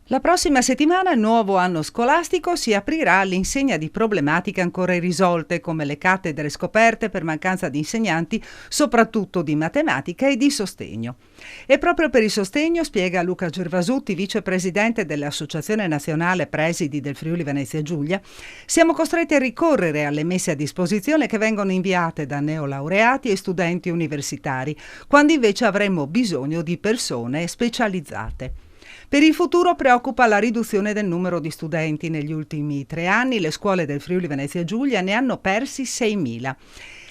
La prossima settimana il nuovo anno scolastico si aprirà all'insegna di problematiche ancora irrisolte, come le cattedre scoperte per mancanza di insegnanti, soprattutto di matematica e di sostegno. E proprio per il sostegno, spiega Luca Gervasutti, vicepresidente dell'Associazione Nazionale Presidi del Friuli Venezia Giulia, siamo costretti a ricorrere alle messe a disposizione che vengono inviate da neolaureati e studenti universitari, quando invece avremmo bisogno di persone specializzate. Per il futuro preoccupa la riduzione del numero di studenti. Negli ultimi 3 anni le scuole del Friuli Venezia Giulia ne hanno persi 6.000.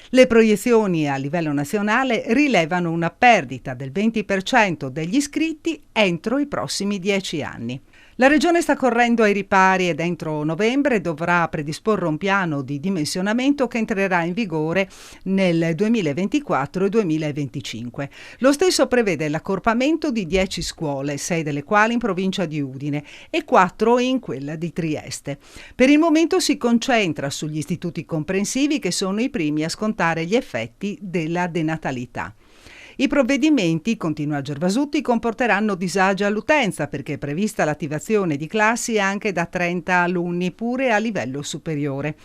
Le proiezioni a livello nazionale rilevano una perdita del 20% degli iscritti entro i prossimi 10 anni. La Regione sta correndo ai ripari ed entro novembre dovrà predisporre un piano di dimensionamento che entrerà in vigore nel 2024 e 2025. Lo stesso prevede l'accorpamento di 10 scuole, 6 delle quali in provincia di Udine e 4 in quella di Trieste. Per il momento si concentra sugli istituti comprensivi, che sono i primi a scontare gli effetti della denatalità. I provvedimenti, continua Gervasutti, comporteranno disagi all'utenza, perché è prevista l'attivazione di classi anche da 30 alunni, pure a livello superiore.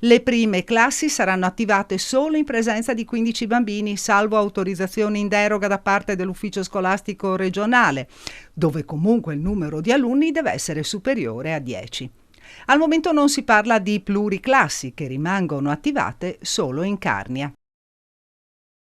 Le prime classi saranno attivate solo in presenza di 15 bambini, salvo autorizzazioni in deroga da parte dell'ufficio scolastico regionale, dove comunque il numero di alunni deve essere superiore a 10. Al momento non si parla di pluriclassi, che rimangono attivate solo in Carnia.